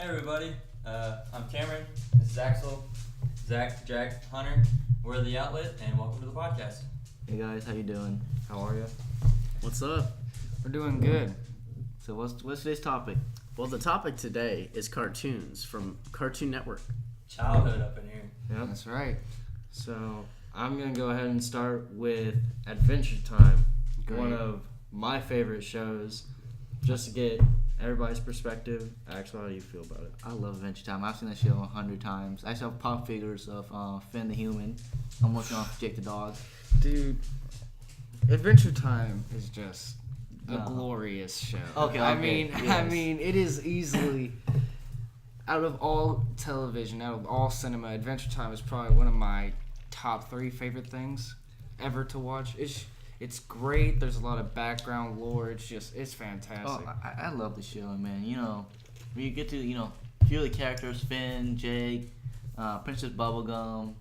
Hey everybody, I'm Cameron, this is Axel, Zach, Jack, Hunter. We're The Outlet, and welcome to the podcast. Hey guys, how you doing? How are you? What's up? We're doing good. So what's today's topic? Well, the topic today is cartoons from Cartoon Network. Childhood up in here. Yep. That's right. So I'm gonna go ahead and start with Adventure Time, one of my favorite shows. Just to get everybody's perspective. Axel, how do you feel about it? I love Adventure Time. I've seen that show 100 times. I still have pop figures of Finn the Human. I'm working on Jake the Dog. Dude, Adventure Time is just a No. glorious show. Okay, I yes. mean, it is easily out of all television, out of all cinema, Adventure Time is probably one of my top 3 favorite things ever to watch. It's great. There's a lot of background lore. It's fantastic. Oh, I love the show, man. You know, when you get to, feel the characters, Finn, Jake, Princess Bubblegum.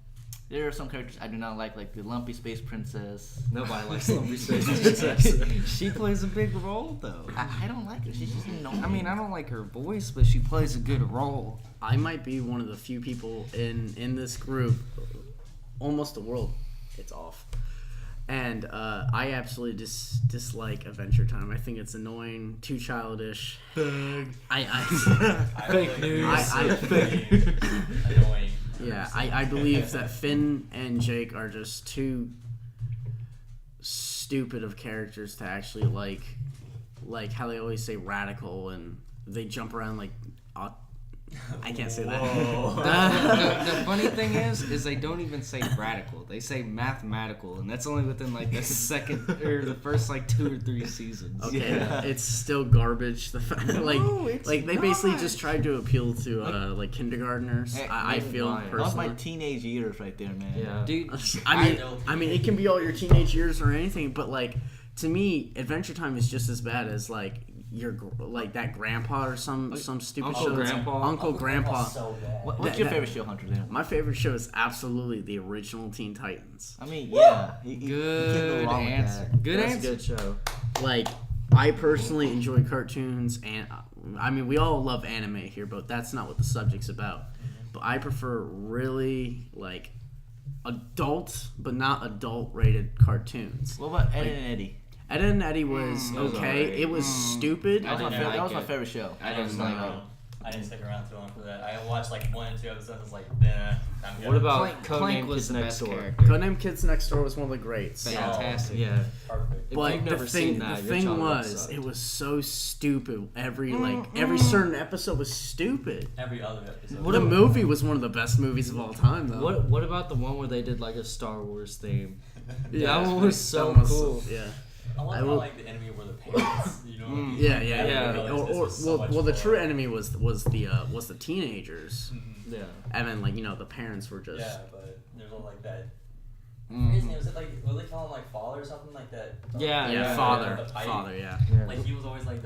There are some characters I do not like the Lumpy Space Princess. Nobody likes Lumpy Space Princess. She plays a big role, though. I don't like her. She's just annoying. I mean, I don't like her voice, but she plays a good role. I might be one of the few people in this group, almost the world, it's off. And I absolutely dislike Adventure Time. I think it's annoying, too childish. Big. Fake news. Annoying. Yeah, I believe that Finn and Jake are just too stupid of characters to actually like how they always say radical and they jump around like I can't say that. The funny thing is they don't even say radical. They say mathematical, and that's only within like the second or the first like 2 or 3 seasons. Okay, Yeah. it's still garbage. The fact, it's they basically not. just tried to appeal to like kindergartners. Hey, I feel why? That was my personally. teenage years right there, man. Yeah, dude. I mean, it can be all your teenage years or anything, but like to me, Adventure Time is just as bad as like your like that grandpa or some stupid Uncle show. Grandpa? Uncle Grandpa. So bad. What's your favorite show, Hunter? Then? My favorite show is absolutely the original Teen Titans. I mean, yeah. You can't go Good wrong with answer. that. Good That's answer. a good show. Like, I personally enjoy cartoons, and I mean, we all love anime here, but that's not what the subject's about. But I prefer really like adult, but not adult-rated cartoons. What about Ed and Eddie? Ed and Eddie was It was okay. alright. It was stupid. That was, didn't like that was my it. favorite show. I I didn't didn't like stick it. around. I didn't stick around too long for that. I watched like 1 and 2 episodes. I was like, nah, I'm good. What about Plank Codename was Kids the Next best Door? character. Codename Kids Next Door was one of the greats. Fantastic. Yeah. Perfect? If But you've the never thing, seen that, the your thing childhood was, sucked. it was so stupid. Every certain episode was stupid. Every other episode. The movie was one of the best movies of all time, though. What about the one where they did like a Star Wars theme? Yeah, that one was so that was- cool. Yeah. I love I how will- like the enemy were the parents. You know? Yeah. Yeah. Well, the true enemy was the teenagers, Yeah. and then like the parents were just. Yeah, but there's all like that. Mm. His name was it like what they call him like father or something like that? Yeah, Yeah, yeah, father, yeah. Like he was always like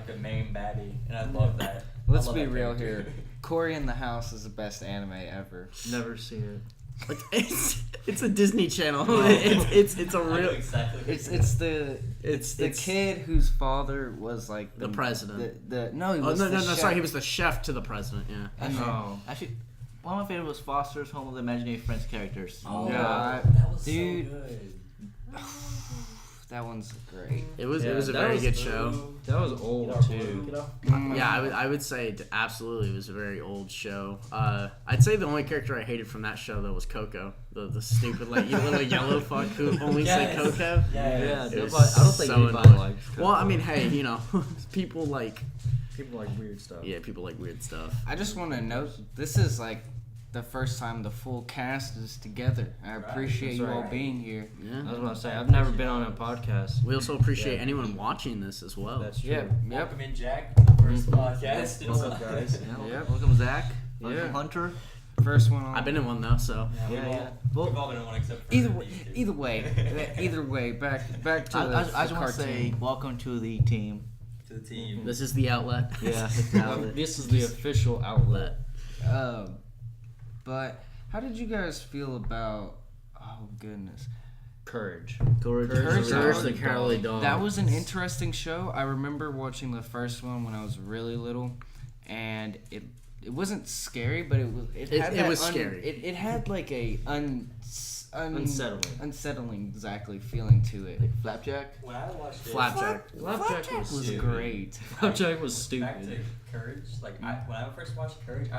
the main baddie, and I love that. Let's I love be that real character. here. Corey in the House is the best anime ever. Never seen it. Like, it's a Disney Channel. It's a I know real. exactly. What It's the It's kid whose father was like The president. No, he Oh was no, the sorry, he chef. was the chef to the president. Yeah. And then- Oh. Actually, one of my favorites was Foster's Home of the Imaginary Friends characters. Oh, Yeah. God. That was Dude. so good. That one's great. It was Yeah, a that very was- good show. That was old too. Yeah, I would say absolutely it was a very old show. I'd say the only character I hated from that show though was Coco, the stupid like little yellow fuck who only said Yes. Coco. Yeah. Yeah, It nobody, was I don't think so anybody annoying. likes Coco. Well, I mean, hey, people like people like weird stuff. people like weird stuff. I just want to note this is like the first time the full cast is together. I appreciate That's you all right. being here. I Yeah. was about to say I've never been on a podcast. We also appreciate Yeah. anyone watching this as well. That's true. Yeah. Yep. Welcome in, Jack. The first podcast. What's up, guys? Yeah, Yep. Welcome, Zach. Welcome, Yeah. Hunter. First one on. I've been in one though, so Yeah, Yeah, yeah. We've all been in one except for Either these way, two. either way, back to I the, just want to cartoon. say welcome to the team. To the team. this is the outlet. Yeah, it's valid. This is the official outlet. But how did you guys feel about? Oh goodness, Courage. Courage. Courage the Cowardly Dog. that was an interesting show. I remember watching the first one when I was really little, and it wasn't scary, but it had It was scary. It had like a Unsettling. unsettling exactly feeling to it. Like Flapjack. When I watched it, Flapjack. Flapjack was was stupid. great. Flapjack was Back to stupid. Courage, like when I first watched Courage,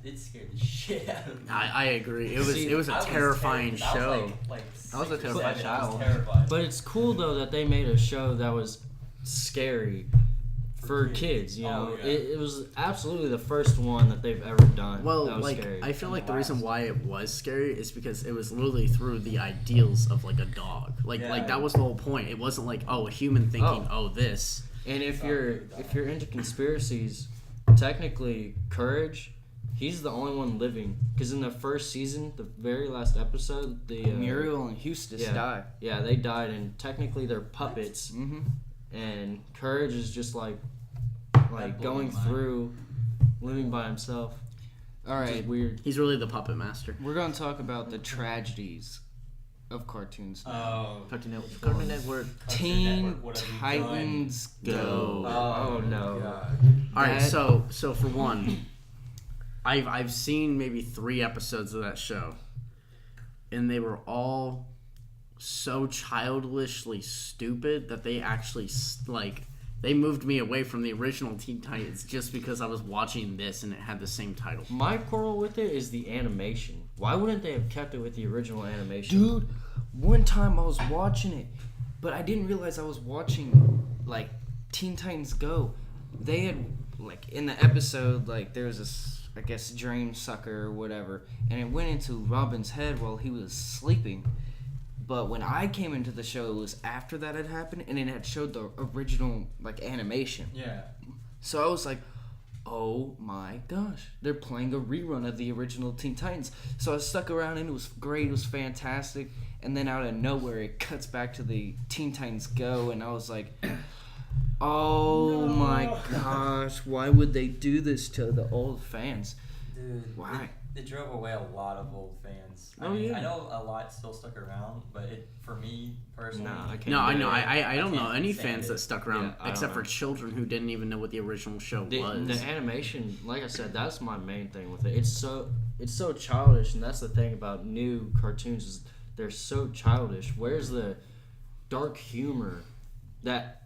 it scared the shit out of me. I agree. It See, was a I was terrifying terrified. show. I was a 6 or terrified 7, I was child. terrified. But it's cool though that they made a show that was scary for kids. You know, Oh, yeah. it was absolutely the first one that they've ever done. Well, that was like scary. I feel And like the the reason last. why it was scary is because it was literally through the ideals of like a dog. Like Yeah. that was the whole point. It wasn't like a human thinking, this. And if Oh, you're you're dumb. if you're into conspiracies, technically Courage, he's the only one living. Because in the first season, the very last episode, the Muriel and Eustace yeah. die. Yeah, they died, and technically they're puppets. Mm-hmm. And Courage is just like That blew going my mind. through, living by himself. All Which is right, weird. He's really the puppet master. we're gonna talk about the tragedies of cartoons. Oh. Cartoon Network. Teen Network, what have you done? Titans Go. Go. Oh, no. God. All right, That- so for one, I've seen maybe 3 episodes of that show, and they were all so childishly stupid that they actually they moved me away from the original Teen Titans just because I was watching this and it had the same title. My quarrel with it is the animation. Why wouldn't they have kept it with the original animation? Dude, one time I was watching it, but I didn't realize I was watching like Teen Titans Go. They had like in the episode like there was this I guess dream sucker or whatever, and it went into Robin's head while he was sleeping. But when I came into the show, it was after that had happened, and it had showed the original like animation. Yeah. So I was like, oh my gosh, they're playing a rerun of the original Teen Titans. So I stuck around and it was great, it was fantastic. And then out of nowhere, it cuts back to the Teen Titans Go, and I was like, oh my gosh, why would they do this to the old fans? Dude. Why? It drove away a lot of old fans. Oh, yeah. I know a lot still stuck around, but for me personally, Nah, I can't. No, I know. Yeah, I don't I know can't any stand fans it. that stuck around Yeah, I don't except for know. children who didn't even know what the original show The was. animation, like I said, that's my main thing with it. It's so childish, and that's the thing about new cartoons is they're so childish. Where's the dark humor that?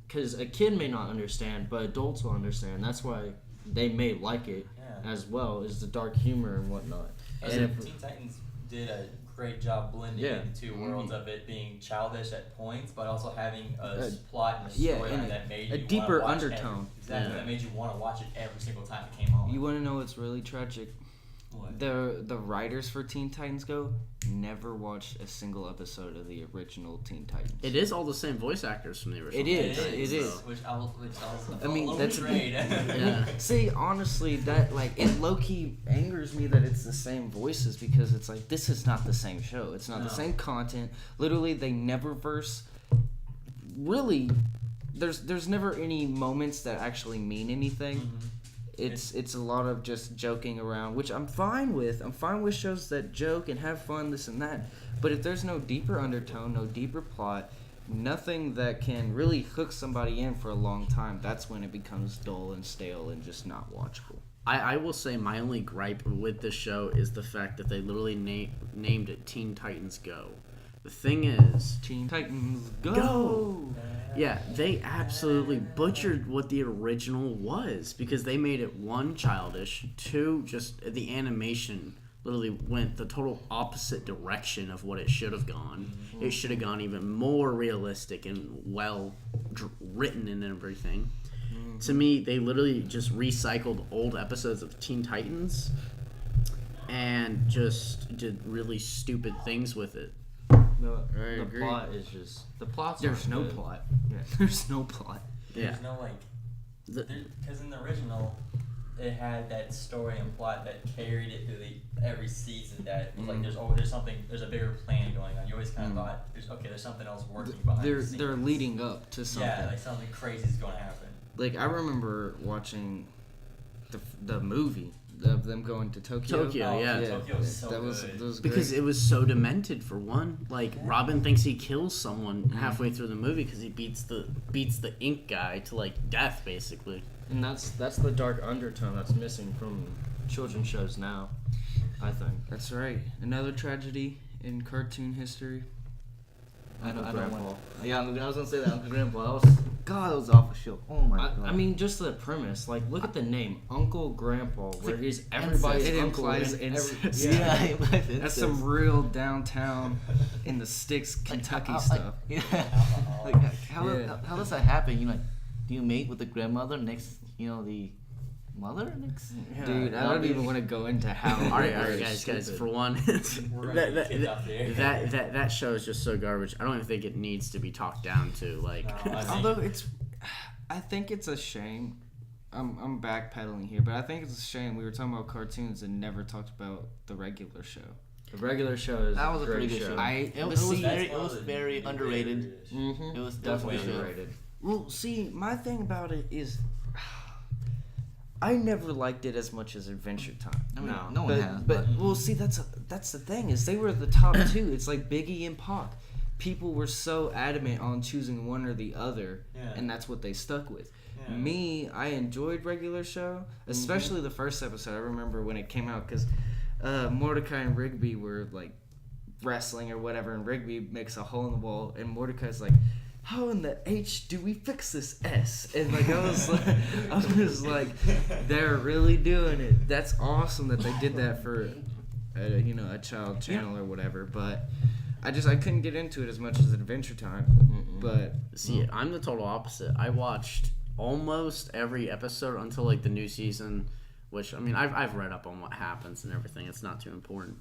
Because a kid may not understand, but adults will understand. That's why they may like it Yeah. as well. Is the dark humor and whatnot. And And if, Teen Titans did a great job blending Yeah. into worlds of it being childish at points, but also having a plot and a yeah, story and that made a you wanna deeper watch undertone. Exactly, Yeah. that made you want to watch it every single time it came on. You want to know what's really tragic? What? The writers for Teen Titans Go never watched a single episode of the original Teen Titans. It is all the same voice actors from the original. It is, Teen Titans, it is. though. Which I was I mean, a little that's- betrayed. Yeah. See, honestly, that like it low key angers me that it's the same voices because it's like this is not the same show. It's not the No. same content. Literally, they never verse. Really, there's never any moments that actually mean anything. Mhm. It's a lot of just joking around, which I'm fine with. I'm fine with shows that joke and have fun, this and that. But if there's no deeper undertone, no deeper plot, nothing that can really hook somebody in for a long time, that's when it becomes dull and stale and just not watchable. I will say my only gripe with this show is the fact that they literally named it Teen Titans Go. The thing is, Teen Titans Go! Yeah, they absolutely butchered what the original was because they made it 1, childish, 2, just the animation literally went the total opposite direction of what it should have gone. It should have gone even more realistic and well written and everything. To me, they literally just recycled old episodes of Teen Titans and just did really stupid things with it. I the agree. plot is just the plot's There's not no good. plot. There's no plot. Yeah. There's no like, The- because in the original, it had that story and plot that carried it through every season. That was like, there's a bigger plan going on. You always kind of thought, there's something else working behind the scenes. They're leading up to something. Yeah, like something crazy is going to happen. Like I remember watching the movie of them going to Tokyo. Tokyo, yeah. Tokyo was so that was good. Because great. it was so demented for one. Like Robin thinks he kills someone halfway through the movie because he beats the ink guy to like death basically. And that's the dark undertone that's missing from children's shows now, I think. That's right. Another tragedy in cartoon history. I don't Grandpa. want. Yeah, I was gonna say that Uncle Grandpa. God, it was awful show. Oh my god. I mean, just the premise. Like, look at the name, Uncle Grandpa, where he's everybody's It uncle. implies and incest. yeah, it implies That's incest. some real downtown in the sticks Kentucky stuff. Yeah. Alcohol. Like, how, Yeah. how does that happen? You know, like, do you mate with the grandmother next? You know, the mother next? Dude, I don't even want to go into how. All right, it guys. is. For one, We're gonna get kicked off the air. that show is just so garbage. I don't even think it needs to be talked down to. Like, No, I think- Although I think it's a shame. I'm backpedaling here, but I think it's a shame we were talking about cartoons and never talked about the regular show. The regular show is That was a great pretty good show. I- It but was see- very, That's one of the very underrated. underrated shows. Mm-hmm. It was Definitely a good show. underrated. Well, see, my thing about it is, I never liked it as much as Adventure Time. I mean, No. no one has. But well, see, that's the thing is they were the top two. It's like Biggie and Pac. People were so adamant on choosing one or the other, Yeah. and that's what they stuck with. Yeah. Me, I enjoyed regular show, especially the first episode. I remember when it came out because Mordecai and Rigby were like wrestling or whatever, and Rigby makes a hole in the wall, and Mordecai's like, "How in the H do we fix this S?" And like I was like, they're really doing it. That's awesome that they did that for a child channel or whatever. But I couldn't get into it as much as Adventure Time. But see, I'm the total opposite. I watched almost every episode until like the new season, which I mean I've read up on what happens and everything. It's not too important,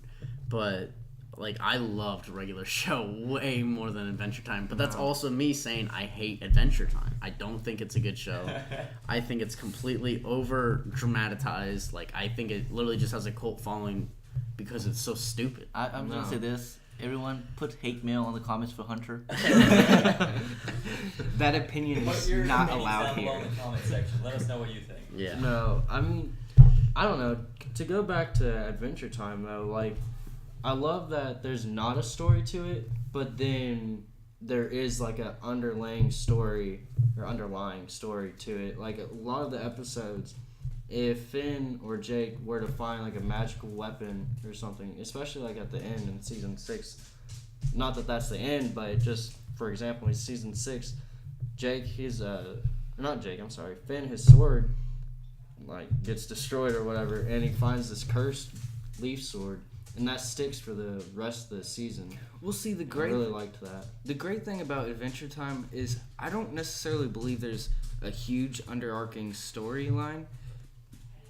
but like I loved regular show way more than Adventure Time. But that's also me saying I hate Adventure Time. I don't think it's a good show. I think it's completely over dramatized. Like I think it literally just has a cult following because it's so stupid. I'm gonna say this. Everyone, put hate mail in the comments for Hunter. that opinion Put is your not opinions allowed down below here. in the comment section. Let us know what you think. Yeah. No, I mean, I don't know. To go back to Adventure Time though, like, I love that there's not a story to it, but then there is like a underlying story to it. Like a lot of the episodes, if Finn or Jake were to find like a magical weapon or something, especially like at the end in season 6, not that that's the end, but just for example in season 6, Finn, his sword like gets destroyed or whatever, and he finds this cursed leaf sword, and that sticks for the rest of the season. We'll see. I really liked that. The great thing about Adventure Time is I don't necessarily believe there's a huge underarching storyline,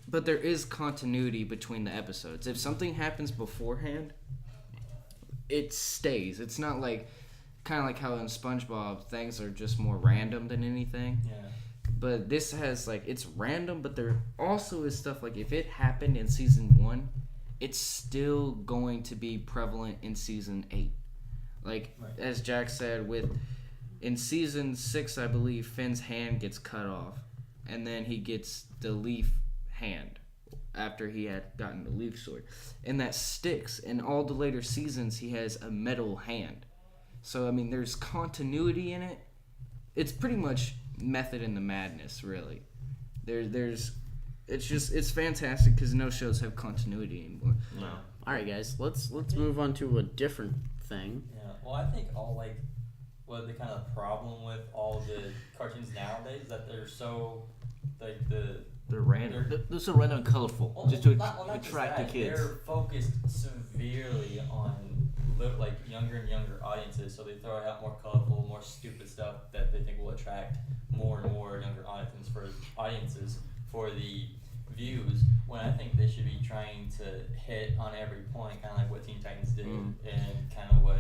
but there is continuity between the episodes. If something happens beforehand, it stays. It's not like kind of like how in SpongeBob things are just more random than anything. Yeah. But this has like it's random, but there also is stuff like if it happened in season 1, it's still going to be prevalent in season 8. Like Right. as Jack said, in season 6, I believe Finn's hand gets cut off, and then he gets the leaf hand after he had gotten the leaf sword, and that sticks. In all the later seasons, he has a metal hand. So I mean, there's continuity in it. It's pretty much Method in the Madness, really. It's fantastic because no shows have continuity anymore. No. All right, guys. Let's move on to a different thing. Yeah. Well, I think what the kind of problem with all the cartoons nowadays is that they're so like They're random. They're so random and colorful, Well, just to not just attract the that, kids. They're focused severely on like younger and younger audiences, so they throw out more colorful, more stupid stuff that they think will attract more and more younger audiences for the views. When I think they should be trying to hit on every point, kind of like what Teen Titans did, and kind of what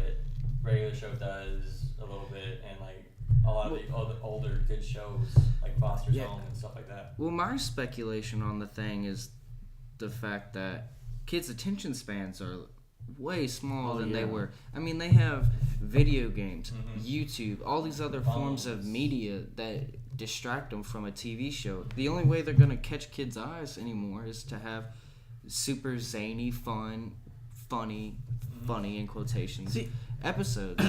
regular show does a little bit, and like a lot of the other older good shows like Foster's Home and stuff like that. Well, my speculation on the thing is the fact that kids' attention spans are way smaller than they were. I mean, they have video games, YouTube, all these other forms of media that distract them from a TV show. The only way they're gonna catch kids' eyes anymore is to have super zany, funny in quotations See- episodes.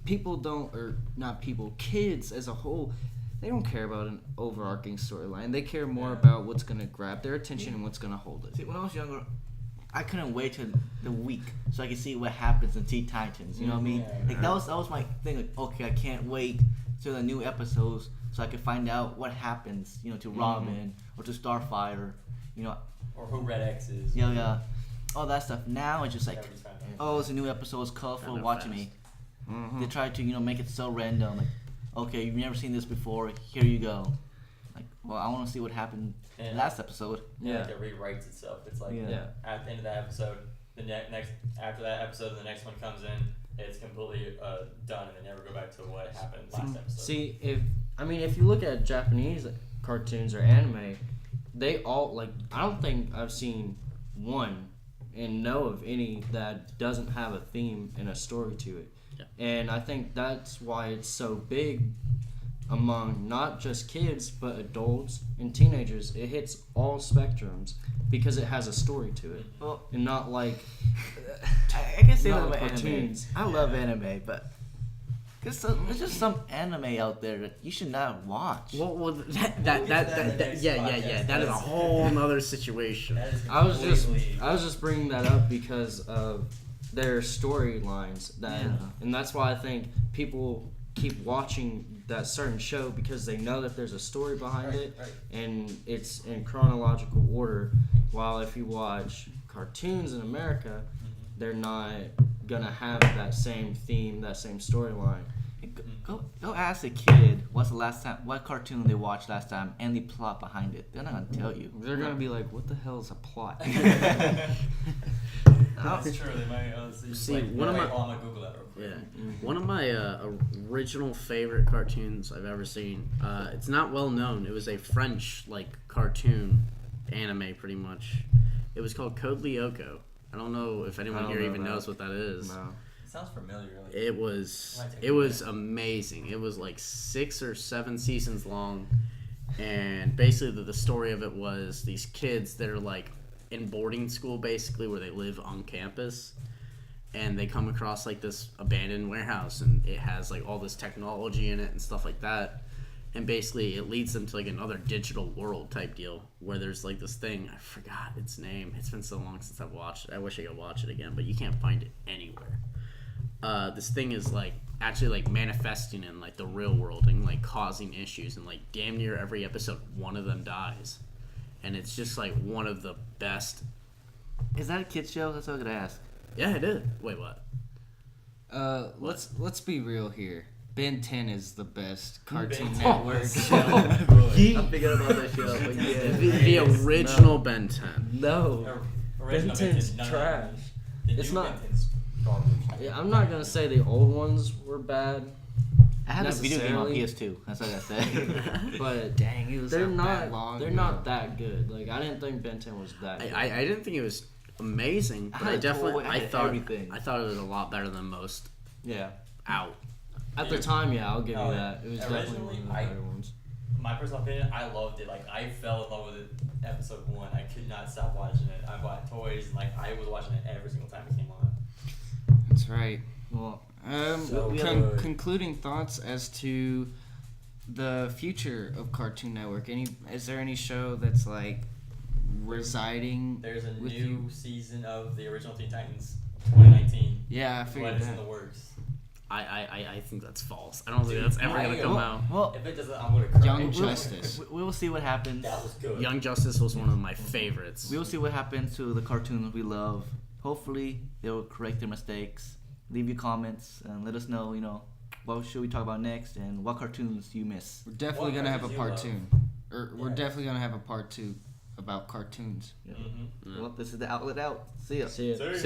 People don't, or not people, kids as a whole, they don't care about an overarching storyline. They care more about what's gonna grab their attention and what's gonna hold it. See, when I was younger, I couldn't wait till the week so I could see what happens in Teen Titans. You know what I mean? Yeah, Like that was my thing. Like, okay, I can't wait till the new episodes so I can find out what happens. You know, to Robin or to Starfire. You know, Or who Red X is. yeah, all that stuff. Now it's just like, Everybody's found out. oh, it's a new episode. It's colorful. Kinda Watching fast. me. Mhm. They try to make it so random. Like, okay, you've never seen this before. Here you go. Like, well, I want to see what happened And last episode. Yeah, like it rewrites itself. It's like Yeah. at the end of that episode, the next after that episode, the next one comes in. It's completely done, and they never go back to what happened last episode. See, if you look at Japanese cartoons or anime, they all like. I don't think I've seen one and know of any that doesn't have a theme and a story to it. Yeah. And I think that's why it's so big among not just kids but adults and teenagers. It hits all spectrums because it has a story to it, Well, and not like I can say that Not about anime. cartoons. I love anime, but there's just some anime out there that you should not watch. Well, We'll get to that in the next yeah. podcast. That is a whole nother situation. That is I was completely- just bringing that up because of their storylines and that's why I think people keep watching that certain show because they know that there's a story behind it Right. and it's in chronological order, while if you watch cartoons in America they're not gonna have that same theme, that same storyline. Go ask a kid what cartoon they watched last time and the plot behind it. They're not gonna tell you. They're gonna be like, "What the hell is a plot?" That's true. They might See, like, one of my- I'm gonna Google that real quick. Yeah, one of my original favorite cartoons I've ever seen. It's not well known. It was a French cartoon anime, pretty much. It was called Code Lyoko. I don't know if anyone I don't here know even that. knows what that is. No. It sounds familiar. Like, It was Might take it a was minute. amazing. It was like 6 or 7 seasons long, and basically the story of it was these kids that are like in boarding school, basically where they live on campus, and they come across like this abandoned warehouse, and it has like all this technology in it and stuff like that. And basically it leads them to like another digital world type deal where there's like this thing, I forgot its name. It's been so long since I've watched it. I wish I could watch it again, but you can't find it anywhere. This thing is like actually like manifesting in like the real world and like causing issues, and like damn near every episode one of them dies. And it's just like one of the best. Is that a kids show? That's what I'm gonna ask. Yeah, it is. Wait, what? Let's be real here. Ben 10 is the best Cartoon Ben 10 Network was show. so good. I'm thinking about that show, but The original Ben 10. No. Original Ben 10's Benton's none of trash. them. The It's new not- Benton's garbage. Yeah, I'm not gonna say the old ones were bad, I had a video game on Necessarily. PS2. That's what I say. but Dang, it was they're out not. that long They're ago. not that good. Like I didn't think Ben 10 was that good. I didn't think it was amazing, but I I had definitely toy, I had everything. I thought it was a lot better than most yeah. out. At the time, yeah, I'll give No, you that. It was definitely one of the originally, better ones. My personal opinion, I loved it. Like I fell in love with it. Episode 1, I could not stop watching it. I bought toys and like I was watching it every single time it came on. That's right. Well, So Con- good. concluding thoughts as to the future of Cartoon Network. Is there any show that's like residing There's a with new you? season of the original Teen Titans, 2019. Yeah, I What figured is in that. the works? I think that's false. I don't think Dude, that's ever gonna I- come out. well, If it doesn't, I'm gonna cry. Young We'll- Justice. we will see what happens. That was good. Young Justice was one of my favorites. We will see what happens to the cartoons we love. Hopefully, they will correct their mistakes. Leave your comments and let us know, what should we talk about next and what cartoons you miss. We're definitely What gonna have a cartoons you part love? 2, or we're Yeah. definitely gonna have a part 2 about cartoons. Mhm. Well, this is the outlet out. See ya. See ya. See ya.